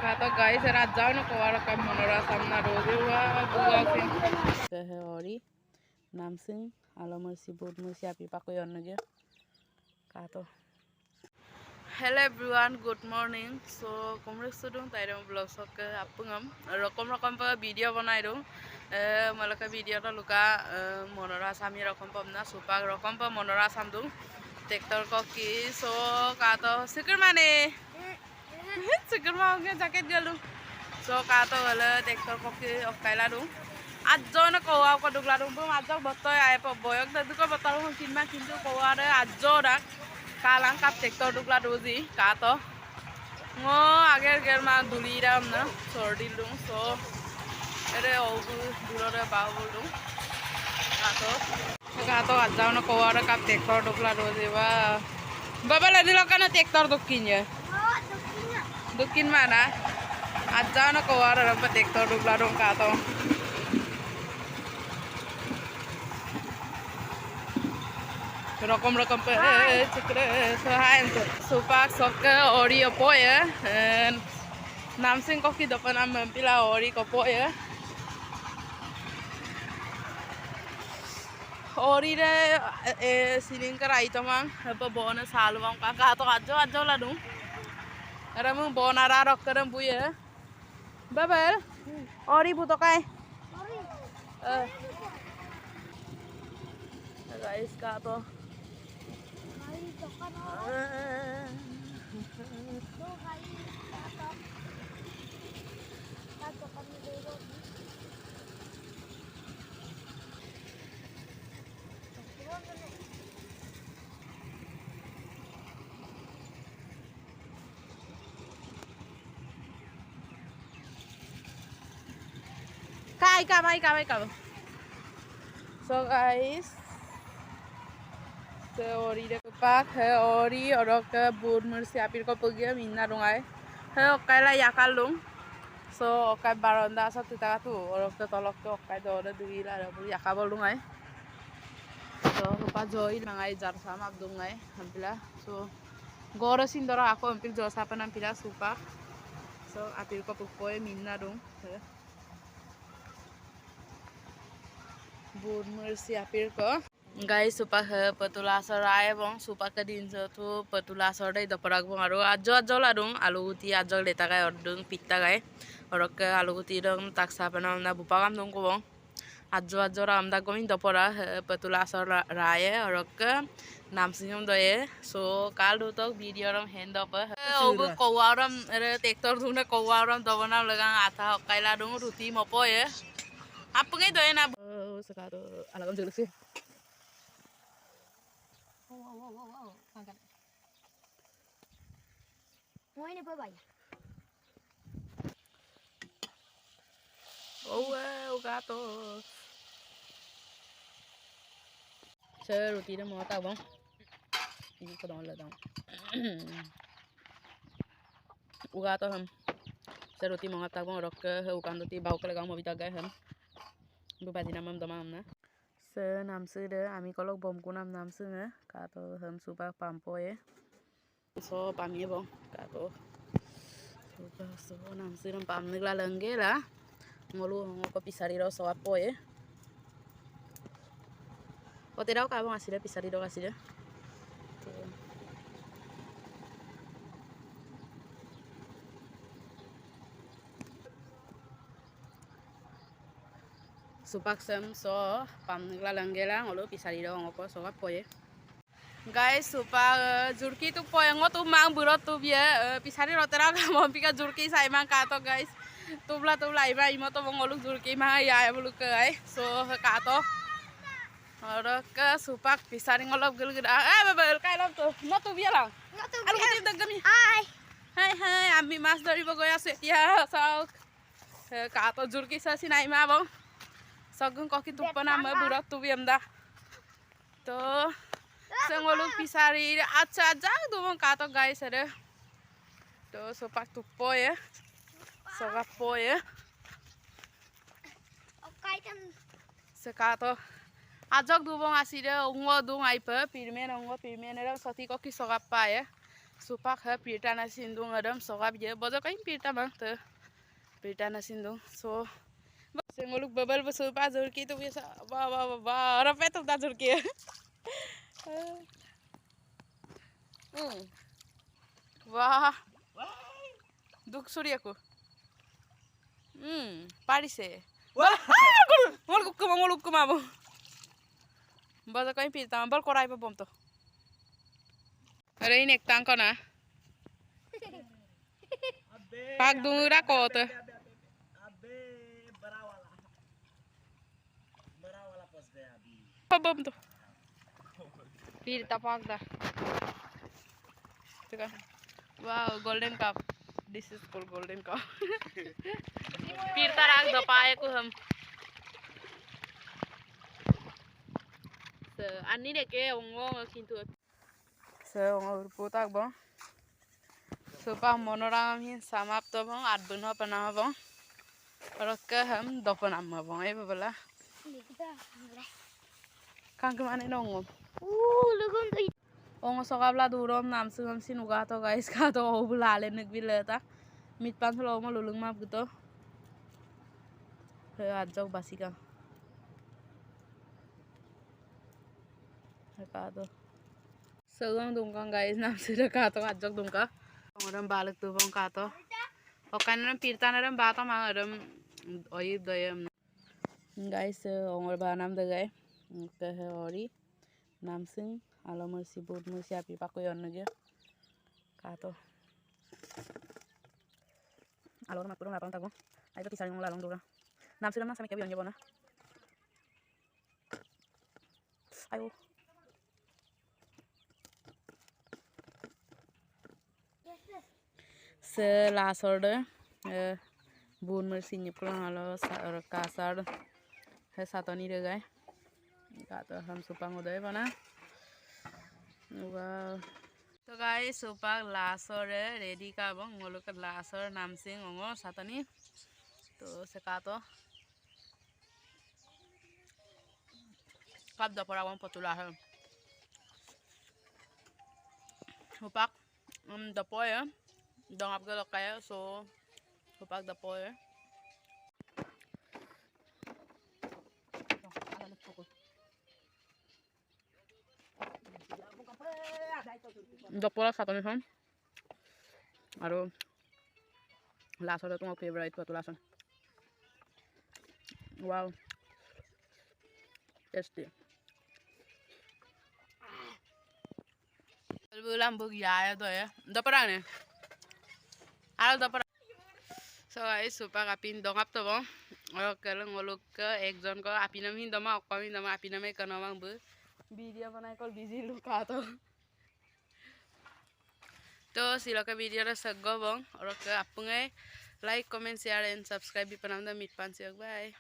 Kata guys, erat jauh nak kawar kam monora samna roze wa buga sing. Kehe ori, namsing, alamur sibut musi api pakoyon nage. Kato. Hello everyone, good morning. So, kumrek sudung tayong vlog sok ke apungam. Rokom pa video banai dong. Malaka video ta luka monora sami rokom pa na supak rokom pa monora samdung. Tektor koki so kato sikir mane. Sikir mau ke jaket galu. So kato gala tektor koki okaila dong. Ajo na kawa ko dugla dong pun ajo botoy ay pa boyok da duka botalo hong kinma kintu kawa ada ajo dak. Kalang kap tektor dugla dozi kato. Ngo ager germa duli ram na sordi dong so. Ere ogu dulore bahu dong. Kato. Kato ajo na kawa ada kap tektor dugla dozi wa. Baba lagi lokan na tektor dukinnya. Dukin mana? Aja na kawa ada kap tektor dugla dong kato. Rokom pe cikre sahain tu supak sok ori opo ya namsing koki depan am pila ori kopo ya ori re siling kerai tomang apa bona salwang kakak atau ajo lah dong ramu bona rarok kerem bu ya babel ori butokai guys kato Kai. So guys, ori dek pak, ori orang ke bur mersi apir ko pergi minna rungai, okai lah yakal lung, so okai baronda satu taka tu, orang ke tolok ke okai do orang dui lah, orang yakal bolungai, so lupa joy mangai jar sama abdungai, hampila, so gorosin dora aku hampir jauh siapa hampila supak, so apir ko pergi minna rung, bur mersi apir ko. Guys, supak petulasar ay bong supak ke din tu petulasar dai doparak bong aru ajo lah dong alu guti ajo leta kai ordung pitta kai orok ke alu guti dong taksa panam na bupagam dong ko bong ajo ram da gomin dopara petulasar raye orok ke nam singom doye so kal do tok video ram hand up obu kowaram tektor dune kowaram dobana lagang ata kaila dong ruti mopo ye apungai doye na sekarang alagam jelas sih. Wow, makan. Mau ini apa ya? Wow, gato. Saya roti dah mau tahu bang. Ini kedong lah dong. Ugato ham. Saya roti mau tahu bang. Rok ke ukan roti bau ke legang mau bitagai ham. Bukan di nama teman na. Namsu deh, ami kalau bom kunam namsu nih, kato ham supak pampo ya, so pamnya bong, kato, so namsu ram pam nigla lengge lah, ngolu ngoko pisari ro so apo ya, o terau kabong asile pisari ro asile, supak sem so pam nigla lengge lah, ngolu pisari ro ngoko so apo ya. Guys, supak jurki tu poyang tu mang burot tu biar pisari rotera kamu pika jurki saya mang kato guys, tubla iba imo tu bongoluk jurki mang ya bulu ke so kato, orang ke supak pisari ngolok gel babel kai lom tu, no tu biar lang, alu kucing degami, hai, ami mas dari bagoya setia so kato jurki sa sinai ma bong, sagung koki tupa nama burot tu biam dah, tu Sengoluk pisari aja tuh bang kato guys ada tuh sopak tupo ya sokapo ya sekato ajak tuh bang asih deh ungu tuh ngaipe pirmen ada soti koki sokapa ya supak ha pirta na sindung adam sokap je bojo kain pirta bang te pirta na sindung so sengoluk babal supa jurki tu biasa wah wah wah rape tu ta jurki wah duk suri aku parise ngoluk kuma bo bojo kain pirta bal korai pa bom to अरे इन एक तांको ना पाक दूंगा कोत अबे बड़ा वाला फंस गया अभी बम तो फिर तपाक दा वाह golden cup this is called golden cup फिर तराक दपाए को हम अन्नी देखे ओंगो किंतु putak bang supa monoram hin samap to bang adbunha panah bang rokka ham dopanam bang e babala kang kemana nongom Lugun tuh. ongo sokabla durom nam sugam sinuga to guys ka to obula le nek bileta mit pan thlo mo lulung map gitu he ajok basika he ka to Sagang dungkang guys nam sudah kato ajak dungka orang balik tuh bang kato okan orang pirtan orang bata mang orang oyib doyam guys orang banam deh guys ke ori nam sing alo mersi bud mersi api paku yon aja kato alo orang makurung lapang tago ayo kisah yang lalong dura nam sing nama sampai kebion jabona ayo selasor deh bun mersi nyepulang alo kasar he satoni deh guys kata ham supang udah mana wow तो guys supang lasor ready ka bang ngolok ke lasor namsing ongo satoni तो sekato kap dapur awang potula he supak dapo ya dong ap galok kaya so supak dapo ya dapo lah satu nih son aduh lasor itu mau favorite potulasan wow tasty bulan bug ya tuh ya dapat nih halo dapat so guys supa kapin dongap tuh bang kalau ngolok ke ekjon ko api namin doma kami doma api namai ke nawang bu video mana kol busy luka tuh तो सिलो का video रा सगो बंग और के आपंगे like comment share and subscribe भी पनाम the मिट पान से बाय